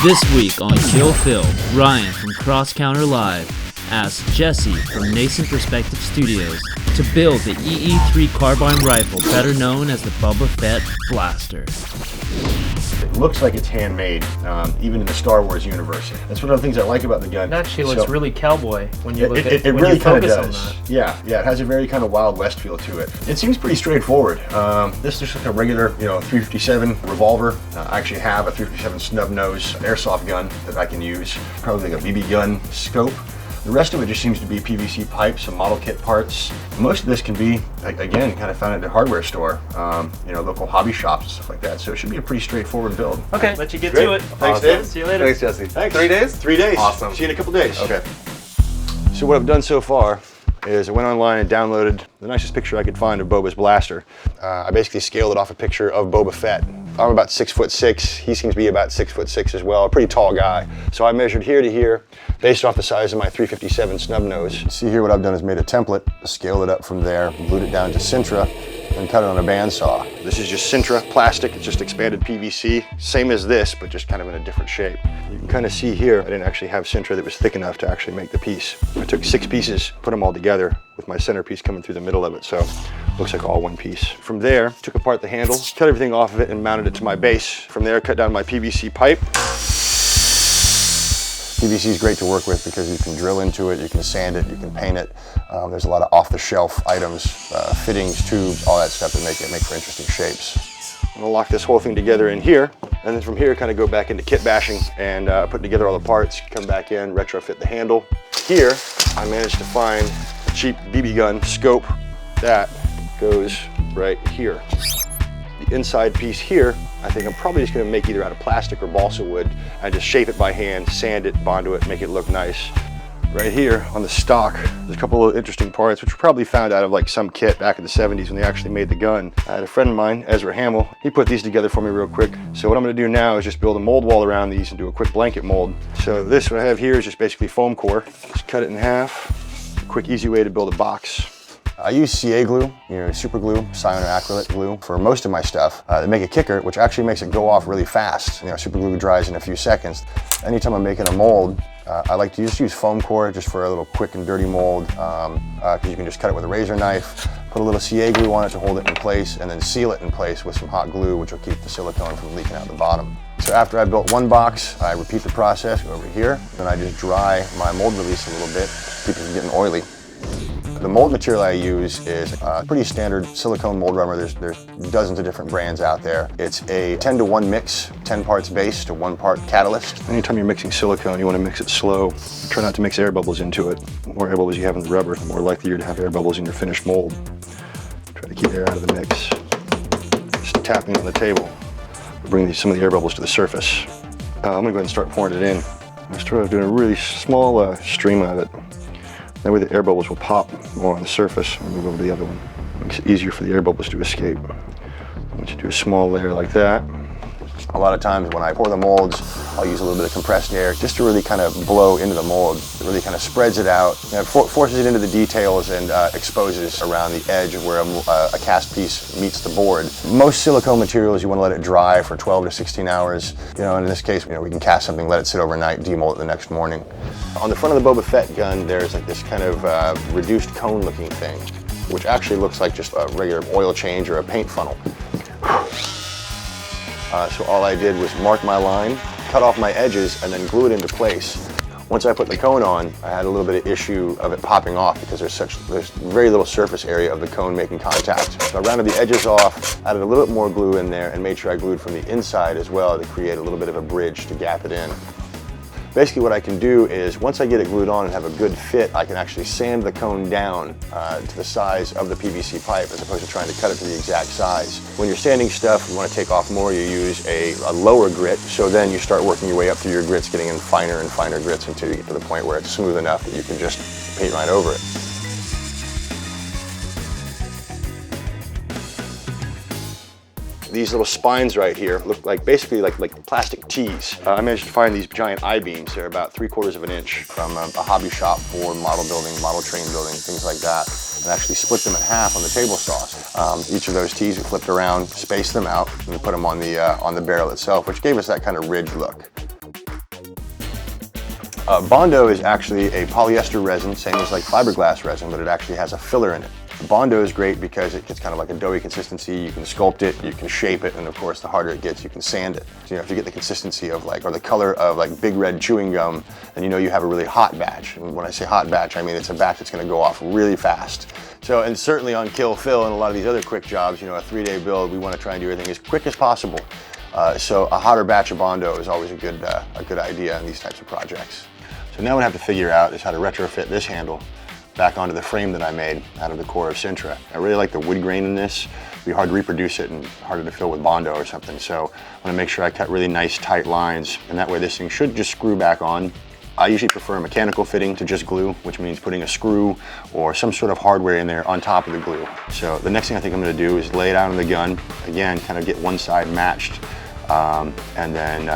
This week on Kill Phil, Ryan from Cross Counter Live asked Jesse from Nascent Perspective Studios to build the EE3 carbine rifle, better known as the BOBA FETT blaster. It looks like it's handmade, even in the Star Wars universe. That's one of the things I like about the gun. It actually looks really cowboy when you look at it. It really kind of on does. that. Yeah, it has a very kind of Wild West feel to it. It seems pretty straightforward. This is just like a regular, 357 revolver. I actually have a 357 snub nose airsoft gun that I can use. Probably like a BB gun scope. The rest of it just seems to be PVC pipes, some model kit parts. Most of this can be, again, kind of found at a hardware store, local hobby shops and stuff like that. So it should be a pretty straightforward build. Okay, let you get Great. to it. Thanks, Awesome. Dave. See you later. Thanks, Jesse. Thanks. 3 days? 3 days. Awesome. See you in a couple days. Okay. So what I've done so far is I went online and downloaded the nicest picture I could find of Boba's blaster. I basically scaled it off a picture of Boba Fett. I'm about 6'6". He seems to be about 6'6" as well, a pretty tall guy. So I measured here to here, based off the size of my 357 snub nose. See here what I've done is made a template, scaled it up from there, glued it down to SINTRA, and cut it on a bandsaw. This is just SINTRA plastic, it's just expanded PVC. Same as this, but just kind of in a different shape. You can kind of see here, I didn't actually have SINTRA that was thick enough to actually make the piece. I took 6 pieces, put them all together with my centerpiece coming through the middle of it, so looks like all one piece. From there, took apart the handle, cut everything off of it and mounted it to my base. From there, cut down my PVC pipe. PVC is great to work with because you can drill into it, you can sand it, you can paint it. There's a lot of off-the-shelf items, fittings, tubes, all that stuff that make for interesting shapes. I'm gonna lock this whole thing together in here, and then from here kind of go back into kit bashing and put together all the parts, come back in, retrofit the handle. Here, I managed to find a cheap BB gun scope that goes right here. The inside piece here, I think I'm probably just gonna make either out of plastic or balsa wood and just shape it by hand, sand it, bondo it, make it look nice. Right here on the stock, there's a couple of interesting parts which were probably found out of like some kit back in the 70s when they actually made the gun. I had a friend of mine, Ezra Hamill, he put these together for me real quick. So what I'm gonna do now is just build a mold wall around these and do a quick blanket mold. So this, what I have here is just basically foam core. Just cut it in half. Quick, easy way to build a box. I use CA glue, super glue, Scion or acrylate glue for most of my stuff. They make a kicker, which actually makes it go off really fast. Super glue dries in a few seconds. Anytime I'm making a mold, I like to just use foam core just for a little quick and dirty mold, because you can just cut it with a razor knife, put a little CA glue on it to hold it in place, and then seal it in place with some hot glue, which will keep the silicone from leaking out the bottom. So after I built one box, I repeat the process, go over here, and I just dry my mold release a little bit, keep it from getting oily. The mold material I use is a pretty standard silicone mold rubber. There's dozens of different brands out there. It's a 10-to-1 mix, 10 parts base to 1 part catalyst. Anytime you're mixing silicone, you want to mix it slow. Try not to mix air bubbles into it. The more air bubbles you have in the rubber, the more likely you're to have air bubbles in your finished mold. Try to keep air out of the mix. Just tapping on the table. Bring some of the air bubbles to the surface. I'm gonna go ahead and start pouring it in. I start doing a really small stream of it. That way the air bubbles will pop more on the surface. I'll move over to the other one. Makes it easier for the air bubbles to escape. Once you do a small layer like that. A lot of times when I pour the molds, I'll use a little bit of compressed air just to really kind of blow into the mold. It really kind of spreads it out, forces it into the details and exposes around the edge where a cast piece meets the board. Most silicone materials, you want to let it dry for 12 to 16 hours. And in this case, we can cast something, let it sit overnight, demold it the next morning. On the front of the Boba Fett gun, there's like this kind of reduced cone looking thing, which actually looks like just a regular oil change or a paint funnel. So all I did was mark my line, cut off my edges, and then glue it into place. Once I put the cone on, I had a little bit of issue of it popping off because there's very little surface area of the cone making contact. So I rounded the edges off, added a little bit more glue in there, and made sure I glued from the inside as well to create a little bit of a bridge to gap it in. Basically what I can do is, once I get it glued on and have a good fit, I can actually sand the cone down to the size of the PVC pipe as opposed to trying to cut it to the exact size. When you're sanding stuff, you want to take off more, you use a lower grit, so then you start working your way up through your grits, getting in finer and finer grits until you get to the point where it's smooth enough that you can just paint right over it. These little spines right here look like basically like plastic tees. I managed to find these giant I-beams. They're about 3/4 of an inch from a hobby shop for model building, model train building, things like that. And actually split them in half on the table saws. Each of those tees we flipped around, spaced them out, and put them on the barrel itself, which gave us that kind of ridge look. Bondo is actually a polyester resin, same as like fiberglass resin, but it actually has a filler in it. Bondo is great because it gets kind of like a doughy consistency. You can sculpt it, you can shape it, and of course, the harder it gets, you can sand it. So, if you get the consistency of like, or the color of like Big Red chewing gum, then you have a really hot batch. And when I say hot batch, I mean it's a batch that's going to go off really fast. So, and certainly on Kill Fill and a lot of these other quick jobs, a 3-day build, we want to try and do everything as quick as possible. So a hotter batch of Bondo is always a good idea in these types of projects. So now what I have to figure out is how to retrofit this handle back onto the frame that I made out of the core of SINTRA. I really like the wood grain in this. It'd be hard to reproduce it and harder to fill with Bondo or something. So I want to make sure I cut really nice tight lines, and that way this thing should just screw back on. I usually prefer a mechanical fitting to just glue, which means putting a screw or some sort of hardware in there on top of the glue. So the next thing I think I'm going to do is lay it out on the gun. Again, kind of get one side matched, and then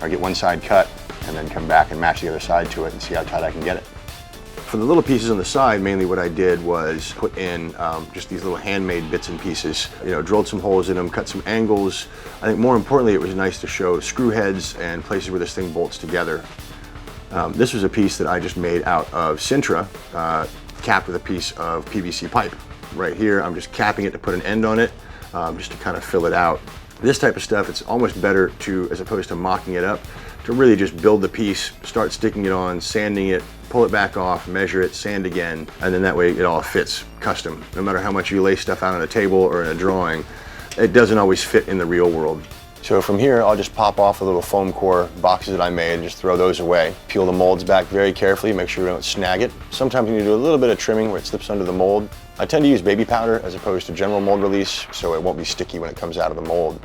or get one side cut, and then come back and match the other side to it and see how tight I can get it. For the little pieces on the side, mainly what I did was put in just these little handmade bits and pieces. Drilled some holes in them, cut some angles. I think more importantly, it was nice to show screw heads and places where this thing bolts together. This was a piece that I just made out of SINTRA, capped with a piece of PVC pipe. Right here, I'm just capping it to put an end on it, just to kind of fill it out. This type of stuff, it's almost better to, as opposed to mocking it up, to really just build the piece, start sticking it on, sanding it, pull it back off, measure it, sand again, and then that way it all fits custom. No matter how much you lay stuff out on a table or in a drawing, it doesn't always fit in the real world. So from here, I'll just pop off the little foam core boxes that I made and just throw those away. Peel the molds back very carefully, make sure we don't snag it. Sometimes you need to do a little bit of trimming where it slips under the mold. I tend to use baby powder as opposed to general mold release, so it won't be sticky when it comes out of the mold.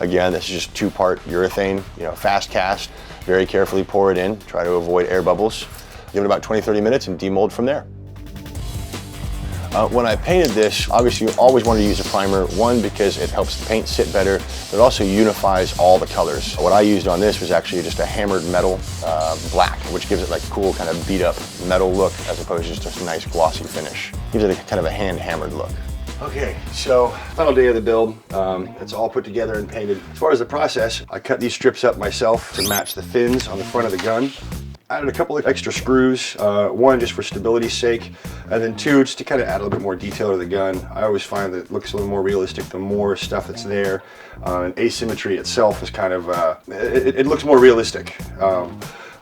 Again, this is just 2-part urethane, fast cast. Very carefully pour it in, try to avoid air bubbles. Give it about 20-30 minutes and demold from there. When I painted this, obviously you always want to use a primer, one, because it helps the paint sit better, but it also unifies all the colors. What I used on this was actually just a hammered metal black, which gives it like a cool kind of beat up metal look as opposed to just a nice glossy finish. Gives it a kind of a hand hammered look. Okay, so final day of the build. It's all put together and painted. As far as the process, I cut these strips up myself to match the fins on the front of the gun. Added a couple of extra screws, one just for stability's sake, and then two just to kind of add a little bit more detail to the gun. I always find that it looks a little more realistic the more stuff that's there. And asymmetry itself is kind of, it looks more realistic.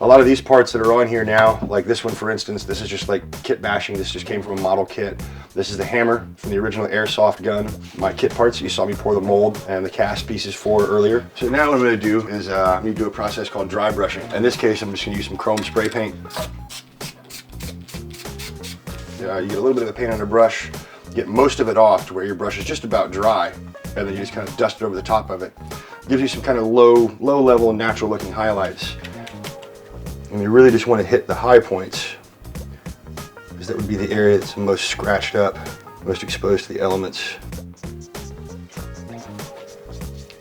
A lot of these parts that are on here now, like this one for instance, this is just like kit bashing. This just came from a model kit. This is the hammer from the original airsoft gun. My kit parts, you saw me pour the mold and the cast pieces for earlier. So now what I'm going to do is I'm going to do a process called dry brushing. In this case, I'm just going to use some chrome spray paint. You get a little bit of the paint on the brush, get most of it off to where your brush is just about dry, and then you just kind of dust it over the top of it. Gives you some kind of low level, natural looking highlights. And you really just want to hit the high points, because that would be the area that's most scratched up, most exposed to the elements.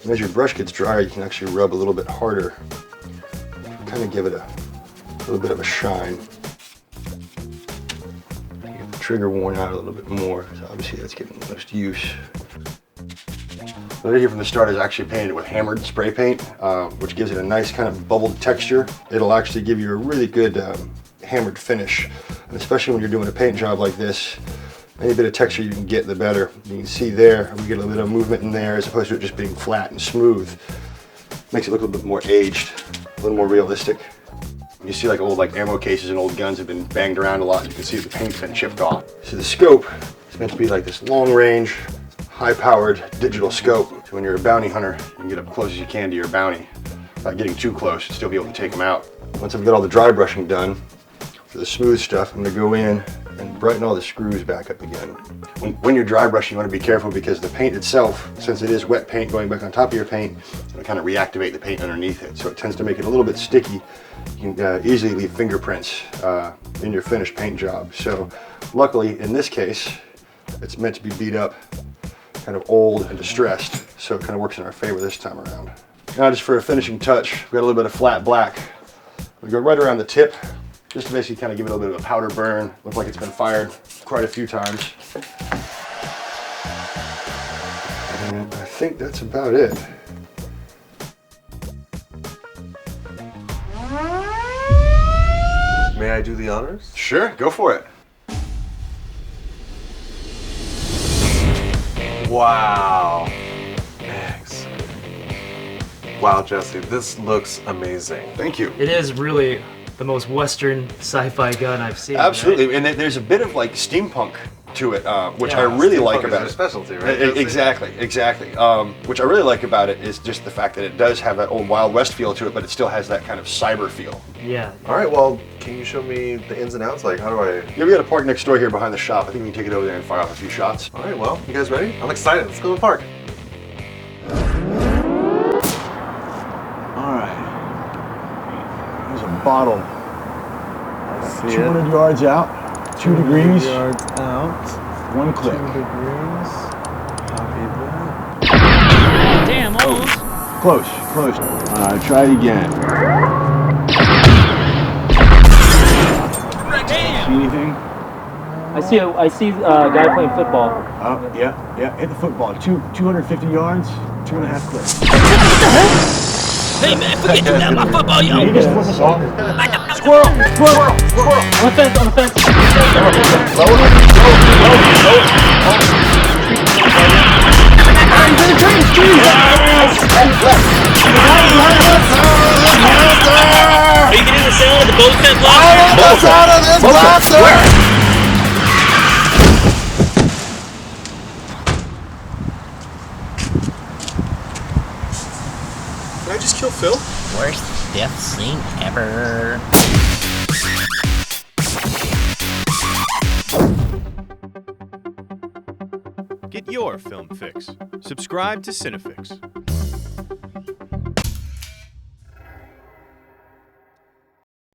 And as your brush gets drier, you can actually rub a little bit harder, kind of give it a little bit of a shine. Get the trigger worn out a little bit more, so obviously that's getting the most use. What I did here from the start is actually painted it with hammered spray paint, which gives it a nice kind of bubbled texture. It'll actually give you a really good hammered finish, and especially when you're doing a paint job like this, any bit of texture you can get, the better. You can see there, we get a little bit of movement in there as opposed to it just being flat and smooth. Makes it look a little bit more aged, a little more realistic. You see like old ammo cases and old guns have been banged around a lot. You can see the paint's been chipped off. So the scope is meant to be like this long range, high-powered digital scope. So when you're a bounty hunter, you can get up close as you can to your bounty without getting too close and still be able to take them out. Once I've got all the dry brushing done, for the smooth stuff, I'm going to go in and brighten all the screws back up again. When you're dry brushing, you want to be careful because the paint itself, since it is wet paint going back on top of your paint, it'll kind of reactivate the paint underneath it. So it tends to make it a little bit sticky. You can easily leave fingerprints in your finished paint job. So luckily, in this case, it's meant to be beat up, kind of old and distressed, so it kind of works in our favor this time around. Now just for a finishing touch, we've got a little bit of flat black. We go right around the tip, just to basically kind of give it a little bit of a powder burn, look like it's been fired quite a few times. And I think that's about it. I do the honors? Sure, go for it. Wow. Excellent. Wow, Jesse, this looks amazing. Thank you. It is really the most Western sci-fi gun I've seen. Absolutely, right? and there's a bit of like steampunk to it, which Yeah, I really like Steampunk is about your it. specialty, right? Jesse? Exactly. Which I really like about it is just the fact that it does have that old Wild West feel to it, but it still has that kind of cyber feel. Yeah. All right, well, can you show me the ins and outs? Like, how do I... Yeah, we got a park next door here behind the shop. I think we can take it over there and fire off a few shots. All right, well, you guys ready? I'm excited. Let's go to the park. All right. There's a bottle. See 200 yards out, 2 degrees, yards out. 1 click. 2 degrees. Copy that. Damn, almost. Close. Try it again. See anything? I see a guy playing football. Yeah. Hit the football. 250 yards, 2.5 clicks. Hey man, forget you got my football, yo. He just wasn't off. Squirrel! On the fence, Are you getting the sound of the BOBA FETT block? Can I just kill Phil? Worst death scene ever. Get your film fix. Subscribe to CineFix.